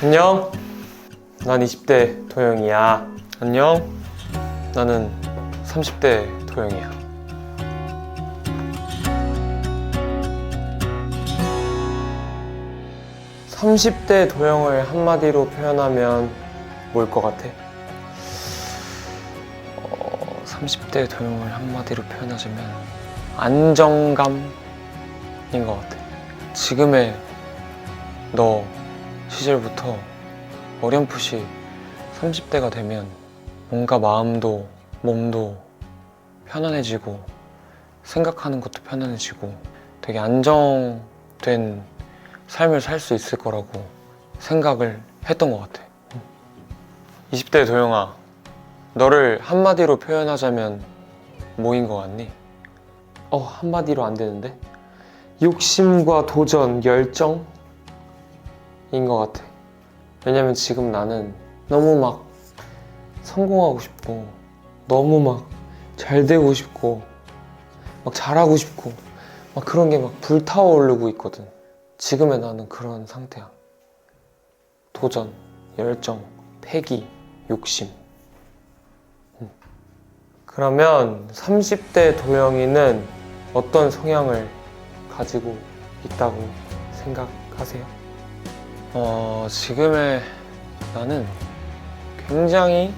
안녕. 난 20대 도영이야. 안녕. 나는 30대 도영이야. (30대) 도영을 한마디로 표현하면 뭘 것 같아? 30대 도영을 한마디로 표현하자면 안정감인 것 같아. 지금의 너 시절부터 어렴풋이 30대가 되면 뭔가 마음도 몸도 편안해지고 생각하는 것도 편안해지고 되게 안정된 삶을 살 수 있을 거라고 생각을 했던 것 같아. 20대 도영아, 너를 한마디로 표현하자면 뭐인 것 같니? 한마디로 안 되는데? 욕심과 도전, 열정인 것 같아. 왜냐면 지금 나는 너무 막 성공하고 싶고 너무 막 잘 되고 싶고 막 잘하고 싶고 막 그런 게 막 불타오르고 있거든. 지금의 나는 그런 상태야. 도전, 열정, 패기, 욕심. 그러면 30대 도영이는 어떤 성향을 가지고 있다고 생각하세요? 지금의 나는 굉장히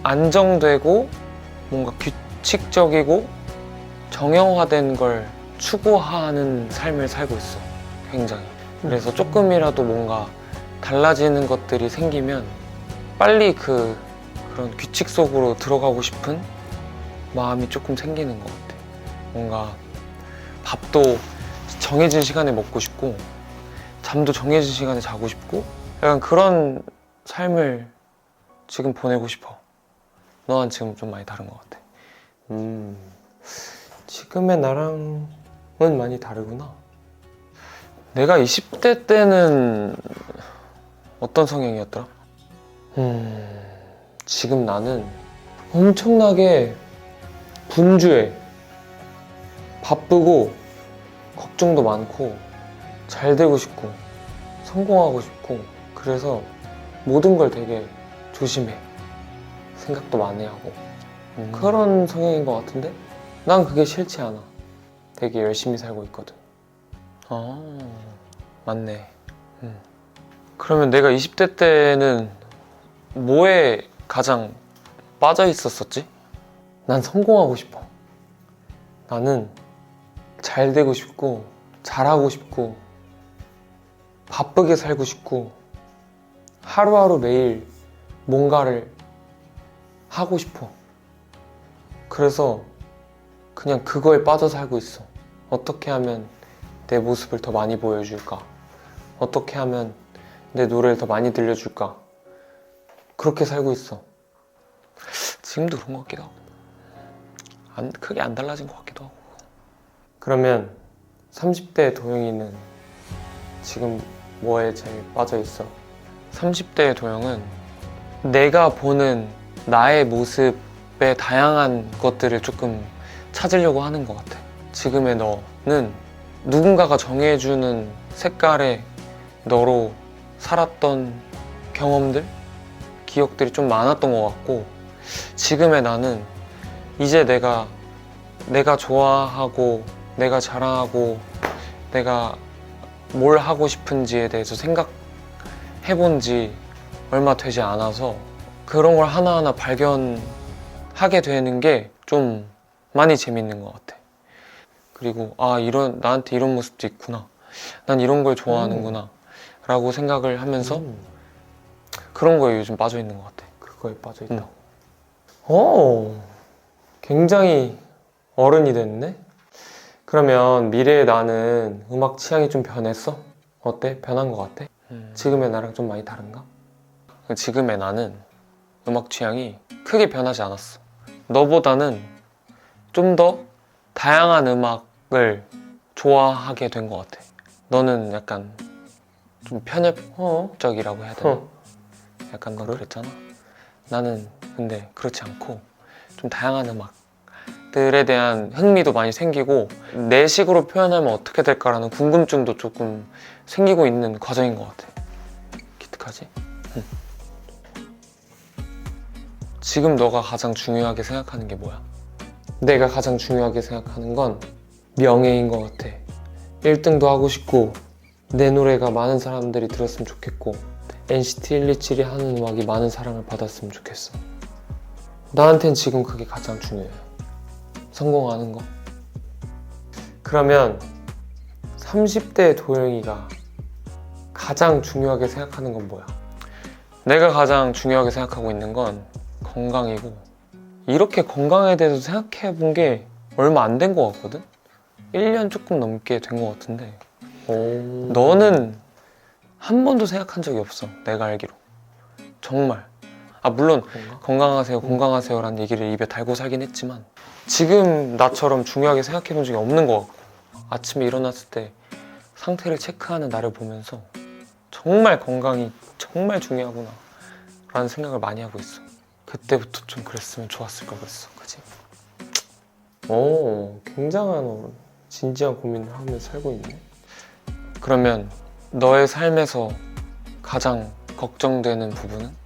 안정되고 뭔가 규칙적이고 정형화된 걸 추구하는 삶을 살고 있어. 굉장히. 그래서 조금이라도 뭔가 달라지는 것들이 생기면 빨리 그런 규칙 속으로 들어가고 싶은 마음이 조금 생기는 것 같아. 뭔가 밥도 정해진 시간에 먹고 싶고 잠도 정해진 시간에 자고 싶고 약간 그런 삶을 지금 보내고 싶어. 너는 지금 좀 많이 다른 것 같아. 지금의 나랑은 많이 다르구나. 내가 20대 때는 어떤 성향이었더라? 지금 나는 엄청나게 분주해. 바쁘고 걱정도 많고 잘 되고 싶고 성공하고 싶고 그래서 모든 걸 되게 조심해. 생각도 많이 하고 그런 성향인 것 같은데 난 그게 싫지 않아. 되게 열심히 살고 있거든. 맞네. 그러면 내가 20대 때는 뭐에 가장 빠져 있었었지? 난 성공하고 싶어. 나는 잘 되고 싶고 잘하고 싶고 바쁘게 살고 싶고 하루하루 매일 뭔가를 하고 싶어. 그래서 그냥 그거에 빠져 살고 있어. 어떻게 하면 내 모습을 더 많이 보여줄까? 어떻게 하면 내 노래를 더 많이 들려줄까? 그렇게 살고 있어. 지금도 그런 것 같기도 하고 크게 안 달라진 것 같기도 하고. 그러면 30대 도영이는 지금 뭐에 제일 빠져 있어? 30대 도영은 내가 보는 나의 모습의 다양한 것들을 조금 찾으려고 하는 것 같아. 지금의 너는 누군가가 정해주는 색깔의 너로 살았던 경험들, 기억들이 좀 많았던 것 같고 지금의 나는 이제 내가 좋아하고 내가 자랑하고 내가 뭘 하고 싶은지에 대해서 생각해본 지 얼마 되지 않아서 그런 걸 하나하나 발견하게 되는 게 좀 많이 재밌는 것 같아. 그리고 나한테 이런 모습도 있구나. 난 이런 걸 좋아하는구나 라고 생각을 하면서 그런 거에 요즘 빠져 있는 것 같아. 그거에 빠져 있다고. 굉장히 어른이 됐네? 그러면 미래의 나는 음악 취향이 좀 변했어? 어때? 변한 것 같아? 지금의 나랑 좀 많이 다른가? 지금의 나는 음악 취향이 크게 변하지 않았어. 너보다는 좀 더 다양한 음악을 좋아하게 된 것 같아. 너는 약간 좀 편협적이라고 해야 되나? 약간 넌 그랬잖아. 나는 근데 그렇지 않고 좀 다양한 음악 들에 대한 흥미도 많이 생기고 내 식으로 표현하면 어떻게 될까라는 궁금증도 조금 생기고 있는 과정인 것 같아. 기특하지? 응. 지금 너가 가장 중요하게 생각하는 게 뭐야? 내가 가장 중요하게 생각하는 건 명예인 것 같아. 1등도 하고 싶고 내 노래가 많은 사람들이 들었으면 좋겠고 NCT 127이 하는 음악이 많은 사랑을 받았으면 좋겠어. 나한텐 지금 그게 가장 중요해. 성공하는 거. 그러면 30대 도영이가 가장 중요하게 생각하는 건 뭐야? 내가 가장 중요하게 생각하고 있는 건 건강이고, 이렇게 건강에 대해서 생각해 본 게 얼마 안 된 것 같거든? 1년 조금 넘게 된 것 같은데 너는 한 번도 생각한 적이 없어. 내가 알기로. 정말. 물론 건강하세요 건강하세요라는 얘기를 입에 달고 살긴 했지만 지금 나처럼 중요하게 생각해 본 적이 없는 것 같고, 아침에 일어났을 때 상태를 체크하는 나를 보면서 정말 건강이 정말 중요하구나 라는 생각을 많이 하고 있어. 그때부터 좀 그랬으면 좋았을 걸 그랬어. 그치? 굉장한 진지한 고민을 하면서 살고 있네. 그러면 너의 삶에서 가장 걱정되는 부분은?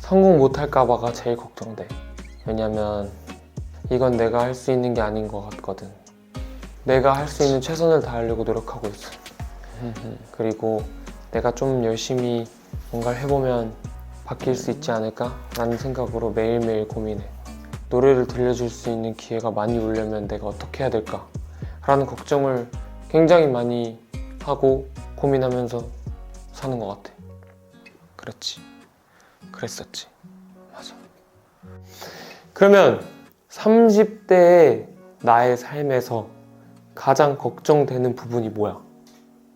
성공 못할까봐가 제일 걱정돼. 왜냐면 이건 내가 할 수 있는 게 아닌 것 같거든. 내가 할 수 있는 최선을 다하려고 노력하고 있어. 그리고 내가 좀 열심히 뭔가를 해보면 바뀔 수 있지 않을까? 라는 생각으로 매일매일 고민해. 노래를 들려줄 수 있는 기회가 많이 오려면 내가 어떻게 해야 될까? 라는 걱정을 굉장히 많이 하고 고민하면서 사는 것 같아. 그렇지. 그랬었지. 맞아. 그러면 30대의 나의 삶에서 가장 걱정되는 부분이 뭐야?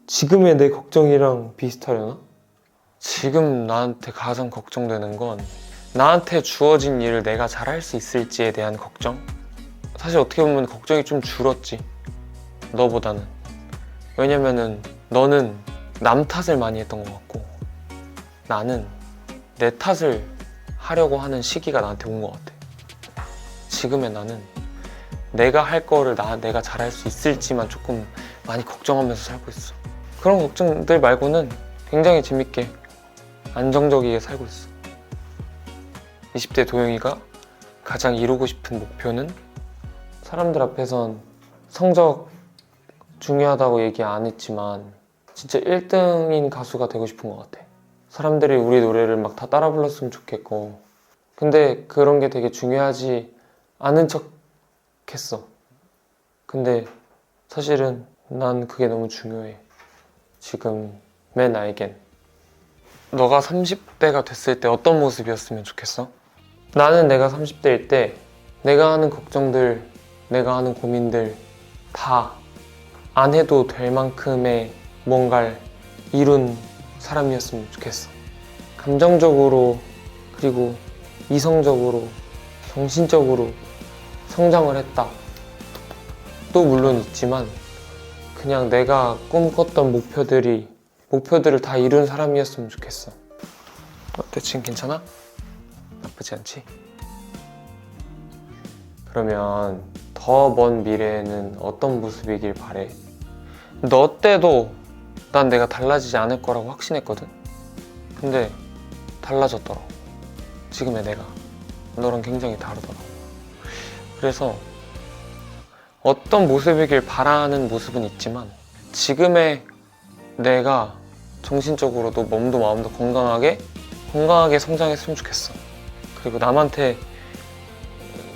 지금의 내 걱정이랑 비슷하려나? 지금 나한테 가장 걱정되는 건 나한테 주어진 일을 내가 잘할 수 있을지에 대한 걱정? 사실 어떻게 보면 걱정이 좀 줄었지. 너보다는. 왜냐면은 너는 남 탓을 많이 했던 것 같고 나는 내 탓을 하려고 하는 시기가 나한테 온 것 같아. 지금의 나는 내가 할 거를 내가 잘할 수 있을지만 조금 많이 걱정하면서 살고 있어. 그런 걱정들 말고는 굉장히 재밌게 안정적이게 살고 있어. 20대 도영이가 가장 이루고 싶은 목표는? 사람들 앞에선 성적 중요하다고 얘기 안 했지만 진짜 1등인 가수가 되고 싶은 것 같아. 사람들이 우리 노래를 막 다 따라 불렀으면 좋겠고, 근데 그런 게 되게 중요하지 않은 척 했어. 근데 사실은 난 그게 너무 중요해. 지금의 나에겐. 너가 30대가 됐을 때 어떤 모습이었으면 좋겠어? 나는 내가 30대일 때 내가 하는 걱정들, 내가 하는 고민들 다 안 해도 될 만큼의 뭔가를 이룬 사람이었으면 좋겠어. 감정적으로, 그리고 이성적으로, 정신적으로 성장을 했다. 또 물론 있지만 그냥 내가 꿈꿨던 목표들을 다 이룬 사람이었으면 좋겠어. 어때? 지금 괜찮아? 나쁘지 않지? 그러면 더 먼 미래에는 어떤 모습이길 바래? 너 때도 난 내가 달라지지 않을 거라고 확신했거든? 근데 달라졌더라고. 지금의 내가 너랑 굉장히 다르더라고. 그래서 어떤 모습이길 바라는 모습은 있지만 지금의 내가 정신적으로도 몸도 마음도 건강하게 성장했으면 좋겠어. 그리고 남한테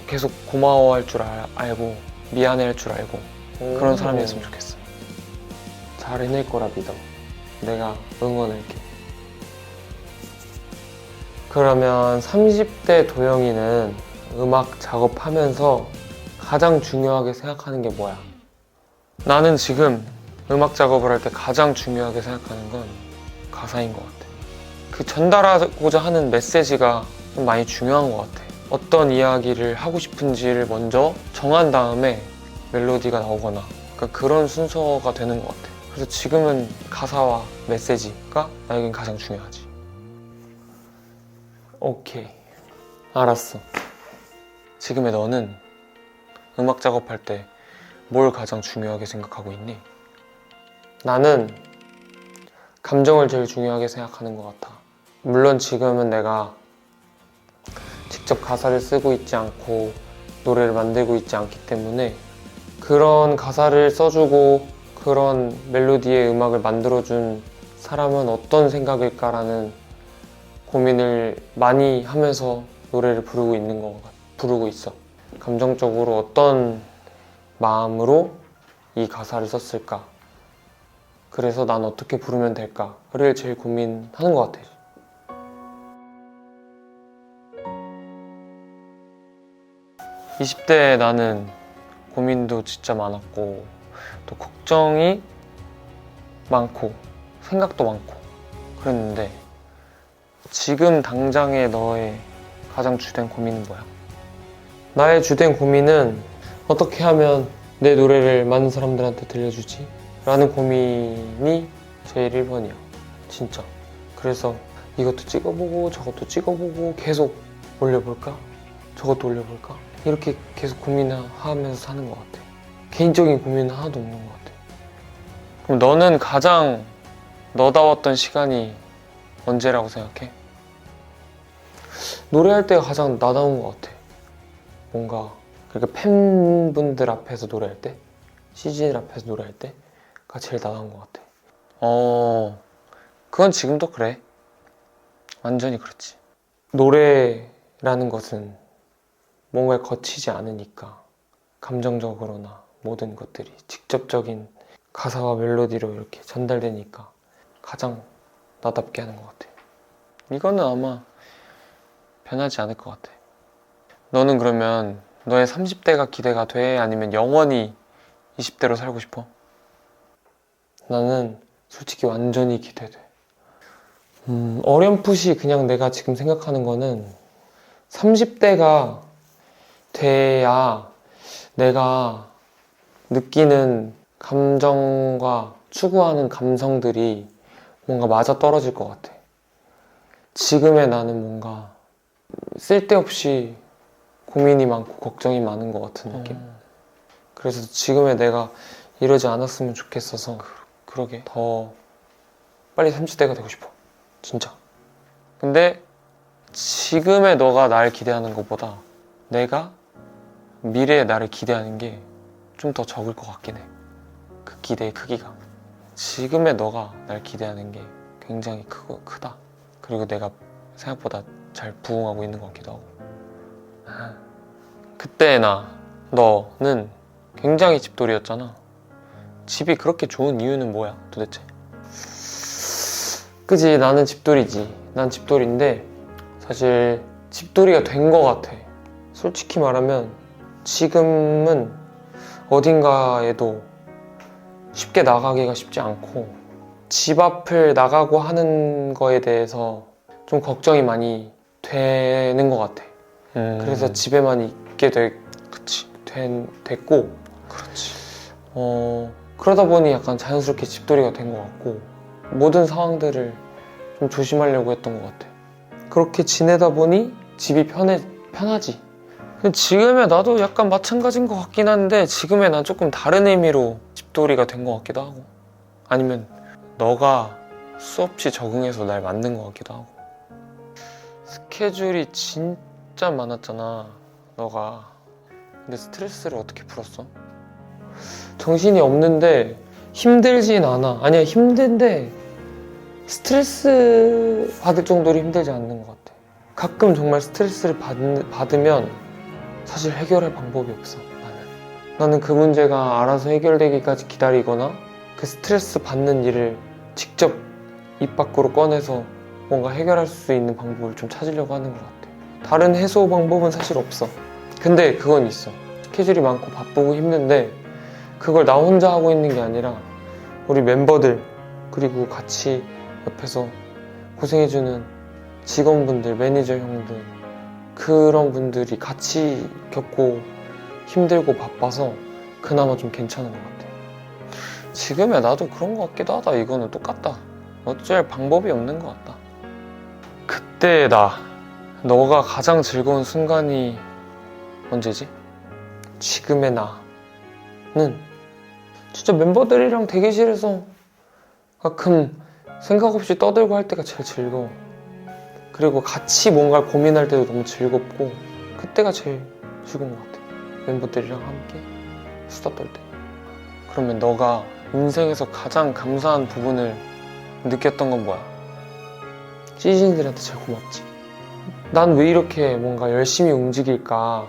계속 고마워할 줄 알고 미안해할 줄 알고 그런 사람이었으면 좋겠어. 잘 해낼 거라 믿어. 내가 응원할게. 그러면 30대 도영이는 음악 작업하면서 가장 중요하게 생각하는 게 뭐야? 나는 지금 음악 작업을 할 때 가장 중요하게 생각하는 건 가사인 것 같아. 그 전달하고자 하는 메시지가 좀 많이 중요한 것 같아. 어떤 이야기를 하고 싶은지를 먼저 정한 다음에 멜로디가 나오거나 그런 순서가 되는 것 같아. 그래서 지금은 가사와 메시지가 나에겐 가장 중요하지. 오케이. 알았어. 지금의 너는 음악 작업할 때 뭘 가장 중요하게 생각하고 있니? 나는 감정을 제일 중요하게 생각하는 것 같아. 물론 지금은 내가 직접 가사를 쓰고 있지 않고 노래를 만들고 있지 않기 때문에 그런 가사를 써주고 그런 멜로디의 음악을 만들어준 사람은 어떤 생각일까라는 고민을 많이 하면서 노래를 부르고 있어. 감정적으로 어떤 마음으로 이 가사를 썼을까? 그래서 난 어떻게 부르면 될까를 제일 고민하는 것 같아. 20대에 나는 고민도 진짜 많았고 또 걱정이 많고 생각도 많고 그랬는데 지금 당장의 너의 가장 주된 고민은 뭐야? 나의 주된 고민은 어떻게 하면 내 노래를 많은 사람들한테 들려주지? 라는 고민이 제일 1번이야. 진짜. 그래서 이것도 찍어보고 저것도 찍어보고 계속 올려볼까? 저것도 올려볼까? 이렇게 계속 고민하면서 사는 것 같아. 개인적인 고민은 하나도 없는 것 같아. 그럼 너는 가장 너다웠던 시간이 언제라고 생각해? 노래할 때가 가장 나다운 것 같아. 뭔가 그러니까 팬분들 앞에서 노래할 때, CG들 앞에서 노래할 때가 제일 나다운 것 같아. 그건 지금도 그래. 완전히 그렇지. 노래라는 것은 뭔가에 거치지 않으니까 감정적으로나 모든 것들이 직접적인 가사와 멜로디로 이렇게 전달되니까 가장 나답게 하는 것 같아. 이거는 아마 변하지 않을 것 같아. 너는 그러면 너의 30대가 기대가 돼? 아니면 영원히 20대로 살고 싶어? 나는 솔직히 완전히 기대돼. 어렴풋이 그냥 내가 지금 생각하는 거는 30대가 돼야 내가 느끼는 감정과 추구하는 감성들이 뭔가 맞아떨어질 것 같아. 지금의 나는 뭔가 쓸데없이 고민이 많고 걱정이 많은 것 같은 느낌? 그래서 지금의 내가 이러지 않았으면 좋겠어서 그러게 더 빨리 30대가 되고 싶어. 진짜. 근데 지금의 너가 날 기대하는 것보다 내가 미래의 나를 기대하는 게 좀 더 적을 것 같긴 해. 그 기대의 크기가. 지금의 너가 날 기대하는 게 굉장히 크다. 그리고 내가 생각보다 잘 부응하고 있는 것 같기도 하고. 그때 너는 굉장히 집돌이였잖아. 집이 그렇게 좋은 이유는 뭐야 도대체? 그지, 나는 집돌이지. 난 집돌이인데 사실 집돌이가 된 것 같아. 솔직히 말하면 지금은 어딘가에도 쉽게 나가기가 쉽지 않고 집 앞을 나가고 하는 거에 대해서 좀 걱정이 많이 되는 것 같아. 그래서 집에만 있게 됐고 그렇지. 그러다 보니 약간 자연스럽게 집돌이가 된 것 같고 모든 상황들을 좀 조심하려고 했던 것 같아. 그렇게 지내다 보니 집이 편하지. 근데 지금의 나도 약간 마찬가지인 것 같긴 한데 지금의 난 조금 다른 의미로 집돌이가 된 것 같기도 하고 아니면 너가 수없이 적응해서 날 만든 것 같기도 하고. 스케줄이 진짜 많았잖아 너가. 근데 스트레스를 어떻게 풀었어? 정신이 없는데 힘들진 않아. 아니야, 힘든데 스트레스 받을 정도로 힘들지 않는 것 같아. 가끔 정말 스트레스를 받으면 사실 해결할 방법이 없어. 나는 그 문제가 알아서 해결되기까지 기다리거나 그 스트레스 받는 일을 직접 입 밖으로 꺼내서 뭔가 해결할 수 있는 방법을 좀 찾으려고 하는 것 같아. 다른 해소 방법은 사실 없어. 근데 그건 있어. 스케줄이 많고 바쁘고 힘든데 그걸 나 혼자 하고 있는 게 아니라 우리 멤버들 그리고 같이 옆에서 고생해주는 직원분들, 매니저 형들 그런 분들이 같이 겪고 힘들고 바빠서 그나마 좀 괜찮은 것 같아. 지금의 나도 그런 것 같기도 하다. 이거는 똑같다. 어쩔 방법이 없는 것 같다. 그때 너가 가장 즐거운 순간이 언제지? 지금의 나는 진짜 멤버들이랑 대기실에서 가끔 생각 없이 떠들고 할 때가 제일 즐거워. 그리고 같이 뭔가를 고민할 때도 너무 즐겁고 그때가 제일 즐거운 것 같아. 멤버들이랑 함께 수다 떨 때. 그러면 너가 인생에서 가장 감사한 부분을 느꼈던 건 뭐야? 찌진이들한테 제일 고맙지. 난 왜 이렇게 뭔가 열심히 움직일까,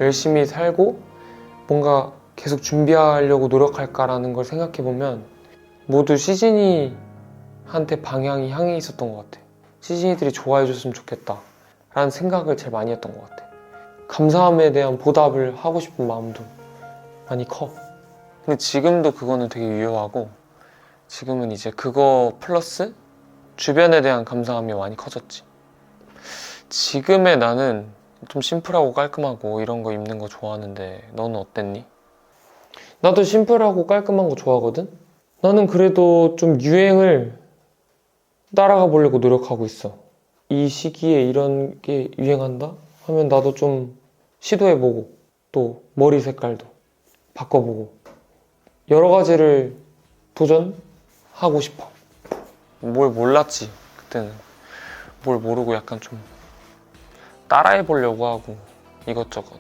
열심히 살고 뭔가 계속 준비하려고 노력할까라는 걸 생각해보면 모두 시진이한테 방향이 향해 있었던 것 같아. 시진이들이 좋아해줬으면 좋겠다 라는 생각을 제일 많이 했던 것 같아. 감사함에 대한 보답을 하고 싶은 마음도 많이 커. 근데 지금도 그거는 되게 유효하고 지금은 이제 그거 플러스 주변에 대한 감사함이 많이 커졌지. 지금의 나는 좀 심플하고 깔끔하고 이런 거 입는 거 좋아하는데 너는 어땠니? 나도 심플하고 깔끔한 거 좋아하거든? 나는 그래도 좀 유행을 따라가 보려고 노력하고 있어. 이 시기에 이런 게 유행한다? 하면 나도 좀 시도해보고 또 머리 색깔도 바꿔보고 여러 가지를 도전하고 싶어. 뭘 몰랐지 그때는. 뭘 모르고 약간 좀 따라해보려고 하고 이것저것.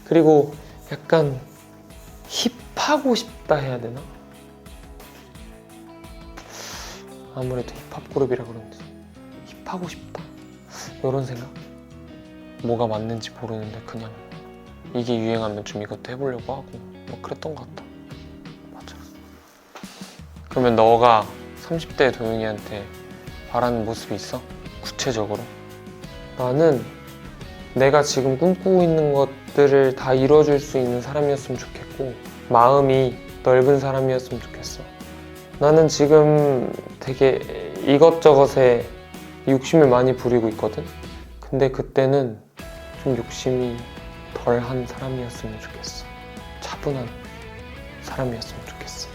그리고 약간 힙하고 싶다 해야 되나? 아무래도 힙합 그룹이라 그런지 힙하고 싶다 이런 생각? 뭐가 맞는지 모르는데 그냥 이게 유행하면 좀 이것도 해보려고 하고 뭐 그랬던 것 같다. 맞아. 그러면 너가 30대 도윤이한테 바라는 모습이 있어? 구체적으로? 나는 내가 지금 꿈꾸고 있는 것들을 다 이뤄줄 수 있는 사람이었으면 좋겠고 마음이 넓은 사람이었으면 좋겠어. 나는 지금 되게 이것저것에 욕심을 많이 부리고 있거든? 근데 그때는 좀 욕심이 덜한 사람이었으면 좋겠어. 차분한 사람이었으면 좋겠어.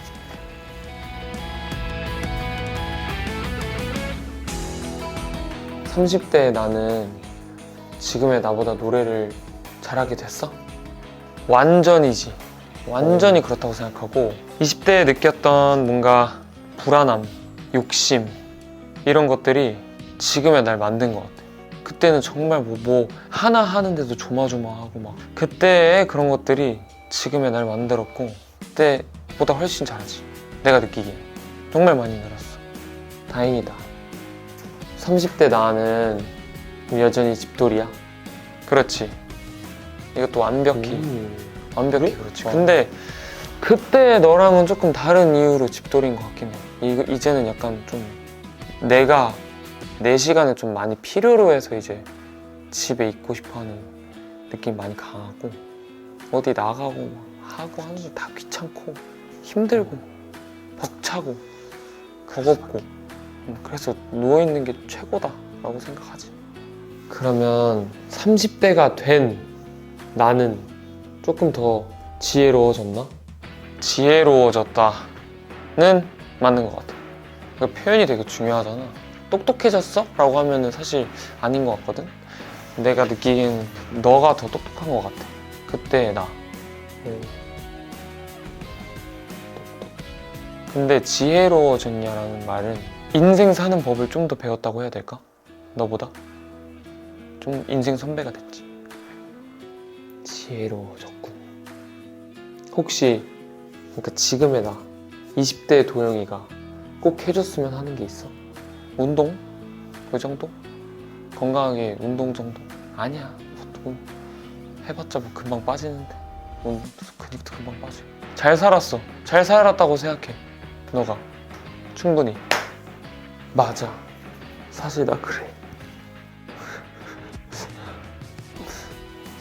(30대) 나는 지금의 나보다 노래를 잘하게 됐어? 완전이지. 완전히 그렇다고 생각하고 20대에 느꼈던 뭔가 불안함, 욕심 이런 것들이 지금의 날 만든 것 같아. 그때는 정말 뭐 하나 하는데도 조마조마하고 막 그때의 그런 것들이 지금의 날 만들었고 그때보다 훨씬 잘하지. 내가 느끼기에 정말 많이 늘었어. 다행이다. 30대 나는 여전히 집돌이야. 그렇지. 이것도 완벽히 그래? 그렇지. 근데 그때 너랑은 조금 다른 이유로 집돌이인 것 같긴 해. 이제는 약간 좀 내가 내 시간을 좀 많이 필요로 해서 이제 집에 있고 싶어하는 느낌이 많이 강하고 어디 나가고 막 하고 하는 게 다 귀찮고 힘들고 벅차고 버겁고 그래서 누워있는 게 최고다 라고 생각하지. 그러면 30대가 된 나는 조금 더 지혜로워졌나? 지혜로워졌다는 맞는 것 같아. 그러니까 표현이 되게 중요하잖아. 똑똑해졌어? 라고 하면은 사실 아닌 것 같거든? 내가 느끼기엔 너가 더 똑똑한 것 같아. 그때의 나. 근데 지혜로워졌냐라는 말은 인생 사는 법을 좀 더 배웠다고 해야 될까? 너보다? 좀 인생 선배가 됐지. 지혜로워졌군. 혹시 그러니까 지금의 나 20대 도영이가 꼭 해줬으면 하는 게 있어? 운동? 그 정도? 건강하게 운동 정도? 아니야. 뭐 해봤자 뭐 금방 빠지는데 근육도 금방 빠지고 잘 살았어. 잘 살았다고 생각해. 너가 충분히. 맞아. 사실 나 그래.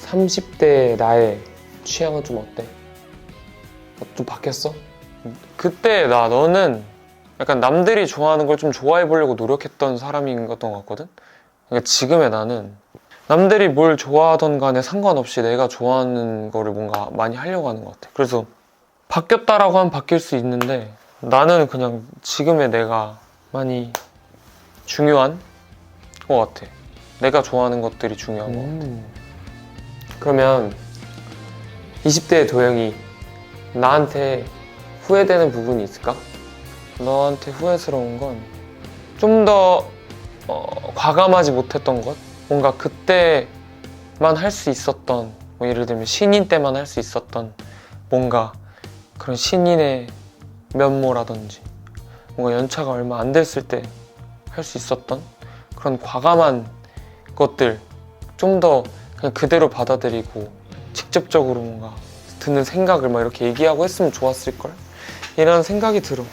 30대 나의 취향은 좀 어때? 좀 바뀌었어? 그때 너는 약간 남들이 좋아하는 걸 좀 좋아해 보려고 노력했던 사람인 것 같거든? 그러니까 지금의 나는 남들이 뭘 좋아하던 간에 상관없이 내가 좋아하는 거를 뭔가 많이 하려고 하는 것 같아. 그래서 바뀌었다라고 하면 바뀔 수 있는데 나는 그냥 지금의 내가 많이 중요한 것 같아. 내가 좋아하는 것들이 중요한 것 같아. 그러면 20대의 도영이 나한테 후회되는 부분이 있을까? 너한테 후회스러운 건 좀 더 과감하지 못했던 것? 뭔가 그때만 할 수 있었던, 뭐 예를 들면 신인 때만 할 수 있었던 뭔가 그런 신인의 면모라든지 뭔가 연차가 얼마 안 됐을 때 할 수 있었던 그런 과감한 것들 좀 더 그냥 그대로 받아들이고 직접적으로 뭔가 드는 생각을 막 이렇게 얘기하고 했으면 좋았을걸? 이런 생각이 들어.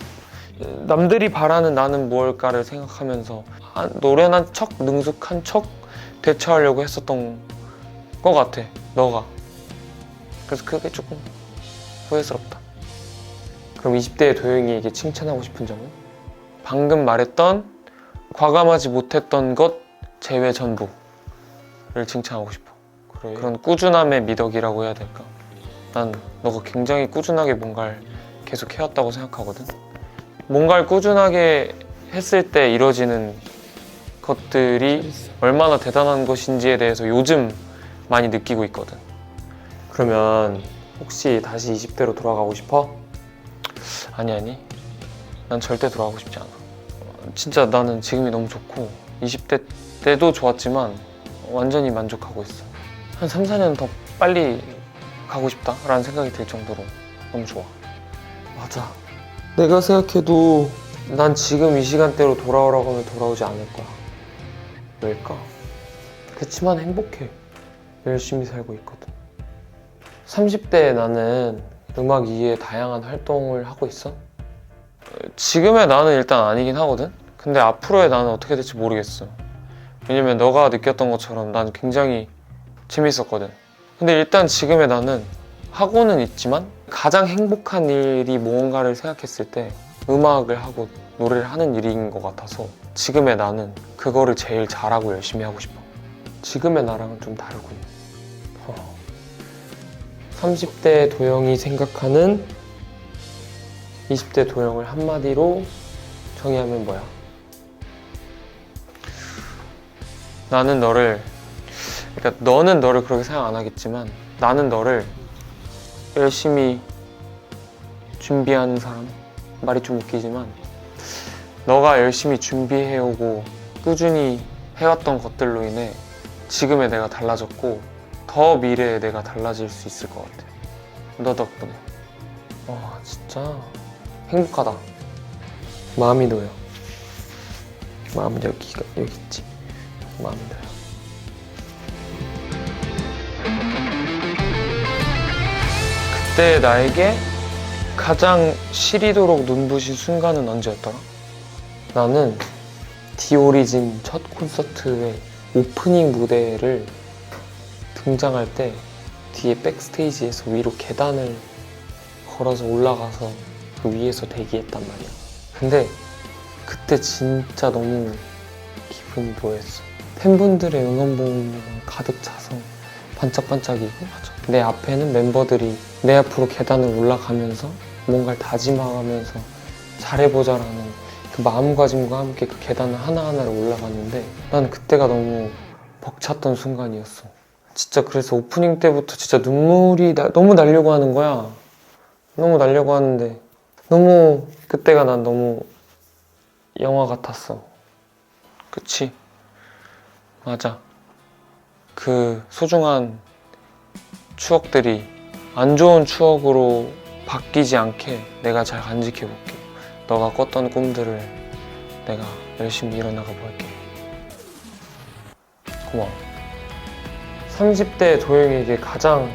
남들이 바라는 나는 무엇일까를 생각하면서 노련한 척, 능숙한 척 대처하려고 했었던 것 같아, 너가. 그래서 그게 조금 후회스럽다. 그럼 20대의 도영이에게 칭찬하고 싶은 점은? 방금 말했던 과감하지 못했던 것 제외 전부를 칭찬하고 싶어. 그래. 그런 꾸준함의 미덕이라고 해야 될까? 난 너가 굉장히 꾸준하게 뭔가를 계속 해왔다고 생각하거든. 뭔가를 꾸준하게 했을 때 이루어지는 것들이 얼마나 대단한 것인지에 대해서 요즘 많이 느끼고 있거든. 그러면 혹시 다시 20대로 돌아가고 싶어? 아니. 난 절대 돌아가고 싶지 않아. 진짜 나는 지금이 너무 좋고 20대 때도 좋았지만 완전히 만족하고 있어. 한 3, 4년 더 빨리 가고 싶다라는 생각이 들 정도로 너무 좋아. 맞아. 내가 생각해도 난 지금 이 시간대로 돌아오라고 하면 돌아오지 않을 거야. 왜일까? 그치만 행복해. 열심히 살고 있거든. 30대에 나는 음악 이외에 다양한 활동을 하고 있어? 지금의 나는 일단 아니긴 하거든? 근데 앞으로의 나는 어떻게 될지 모르겠어. 왜냐면 너가 느꼈던 것처럼 난 굉장히 재밌었거든. 근데 일단 지금의 나는 하고는 있지만 가장 행복한 일이 무언가를 생각했을 때 음악을 하고 노래를 하는 일인 것 같아서 지금의 나는 그거를 제일 잘하고 열심히 하고 싶어. 지금의 나랑은 좀 다르군. 30대 도영이 생각하는 20대 도영을 한마디로 정의하면 뭐야? 나는 너를, 그러니까 너는 너를 그렇게 생각 안 하겠지만 나는 너를 열심히 준비하는 사람? 말이 좀 웃기지만 너가 열심히 준비해오고 꾸준히 해왔던 것들로 인해 지금의 내가 달라졌고 더 미래의 내가 달라질 수 있을 것 같아. 너 덕분에. 와, 진짜 행복하다. 마음이 놓여. 마음은 여기 있지. 마음이 놓여. 그때 나에게 가장 시리도록 눈부신 순간은 언제였더라? 나는 디오리진 첫 콘서트의 오프닝 무대를 등장할 때 뒤에 백스테이지에서 위로 계단을 걸어서 올라가서 그 위에서 대기했단 말이야. 근데 그때 진짜 너무 기분이 묘했어. 팬분들의 응원봉으로 가득 차서 반짝반짝이고, 내 앞에는 멤버들이 내 앞으로 계단을 올라가면서 뭔가를 다짐하면서 잘해보자라는 그 마음가짐과 함께 그 계단을 하나하나를 올라갔는데 난 그때가 너무 벅찼던 순간이었어. 진짜 그래서 오프닝 때부터 진짜 눈물이 너무 나려고 하는 거야. 너무 나려고 하는데 너무 그때가 난 너무 영화 같았어. 그치? 맞아. 그 소중한 추억들이 안 좋은 추억으로 바뀌지 않게 내가 잘 간직해 볼게. 너가 꿨던 꿈들을 내가 열심히 이뤄나가 볼게. 고마워. 30대 도영에게 가장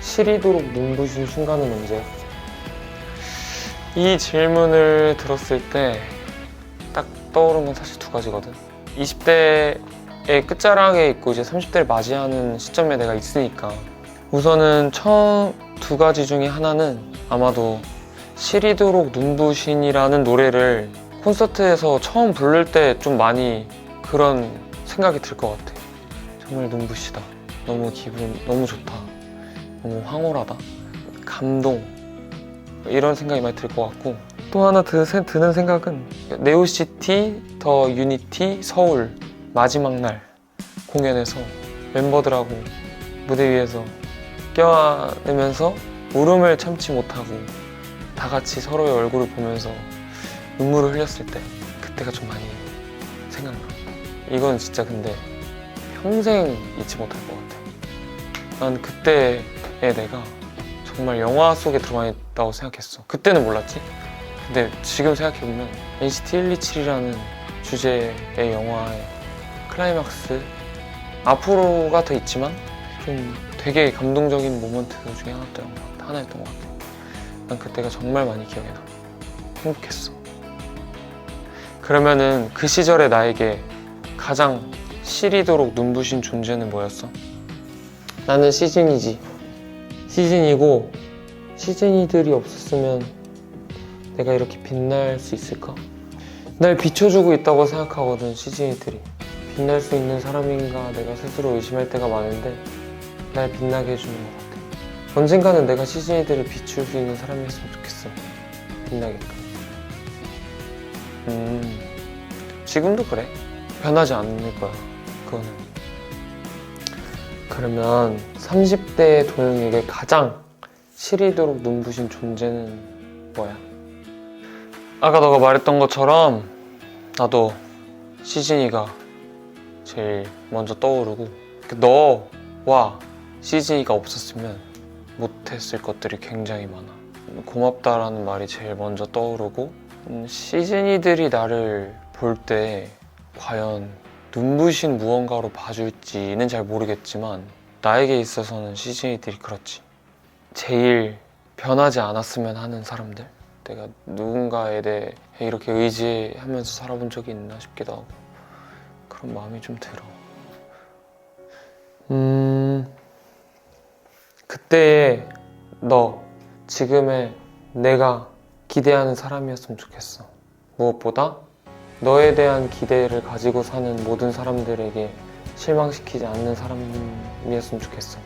시리도록 눈부신 순간은 언제야? 이 질문을 들었을 때 딱 떠오른 건 사실 두 가지거든. 20대의 끝자락에 있고 이제 30대를 맞이하는 시점에 내가 있으니까 우선은 처음 두 가지 중에 하나는 아마도 시리도록 눈부신이라는 노래를 콘서트에서 처음 부를 때 좀 많이 그런 생각이 들 것 같아. 정말 눈부시다. 너무 기분 너무 좋다. 너무 황홀하다. 감동. 이런 생각이 많이 들 것 같고 또 하나 드는 생각은 네오시티 더 유니티 서울 마지막 날 공연에서 멤버들하고 무대 위에서 껴안으면서 울음을 참지 못하고 다 같이 서로의 얼굴을 보면서 눈물을 흘렸을 때, 그때가 좀 많이 생각나. 이건 진짜 근데 평생 잊지 못할 것 같아. 난 그때의 내가 정말 영화 속에 들어가 있다고 생각했어. 그때는 몰랐지? 근데 지금 생각해보면 NCT 127이라는 주제의 영화의 클라이막스, 앞으로가 더 있지만 좀 되게 감동적인 모먼트 중에 하나였던 것 같아. 난 그때가 정말 많이 기억에 나. 행복했어. 그러면은 그 시절의 나에게 가장 시리도록 눈부신 존재는 뭐였어? 나는 시즌이지. 시즌이고, 시즌이들이 없었으면 내가 이렇게 빛날 수 있을까? 날 비춰주고 있다고 생각하거든, 시즌이들이. 빛날 수 있는 사람인가 내가 스스로 의심할 때가 많은데 날 빛나게 해주는 것 같아. 언젠가는 내가 시즌이들을 비출 수 있는 사람이었으면 좋겠어. 빛나게끔. 지금도 그래. 변하지 않을 거야, 그거는. 그러면 30대 도영에게 가장 시리도록 눈부신 존재는 뭐야? 아까 너가 말했던 것처럼 나도 시즌이가 제일 먼저 떠오르고, 너와 시즌이가 없었으면 못했을 것들이 굉장히 많아. 고맙다라는 말이 제일 먼저 떠오르고, 시즌이들이 나를 볼 때 과연 눈부신 무언가로 봐줄지는 잘 모르겠지만 나에게 있어서는 시즌이들이 그렇지. 제일 변하지 않았으면 하는 사람들. 내가 누군가에 대해 이렇게 의지하면서 살아본 적이 있나 싶기도 하고 그런 마음이 좀 들어. 그때의 너, 지금의 내가 기대하는 사람이었으면 좋겠어. 무엇보다 너에 대한 기대를 가지고 사는 모든 사람들에게 실망시키지 않는 사람이었으면 좋겠어.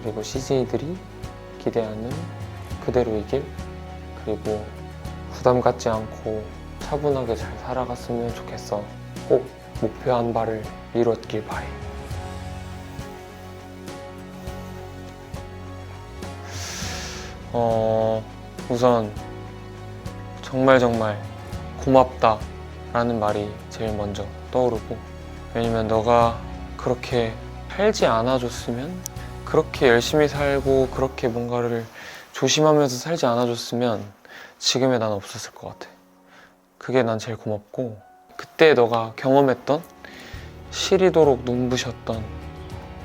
그리고 시즌이들이 기대하는 그대로의 길, 그리고 부담 갖지 않고 차분하게 잘 살아갔으면 좋겠어. 꼭 목표한 바를 이뤘길 바래. 우선 정말 고맙다 라는 말이 제일 먼저 떠오르고, 왜냐면 너가 그렇게 살지 않아줬으면, 그렇게 열심히 살고 그렇게 뭔가를 조심하면서 살지 않아줬으면 지금의 난 없었을 것 같아. 그게 난 제일 고맙고, 그때 너가 경험했던 시리도록 눈부셨던,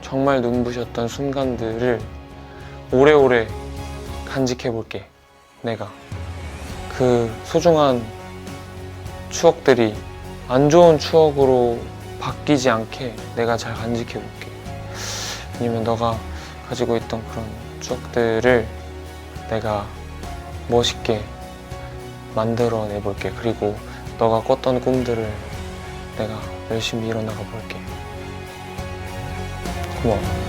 정말 눈부셨던 순간들을 오래오래 간직해볼게. 내가 그 소중한 추억들이 안 좋은 추억으로 바뀌지 않게 내가 잘 간직해볼게. 왜냐면 너가 가지고 있던 그런 추억들을 내가 멋있게 만들어내볼게. 그리고 너가 꿨던 꿈들을 내가 열심히 이뤄나가 볼게. 고마워.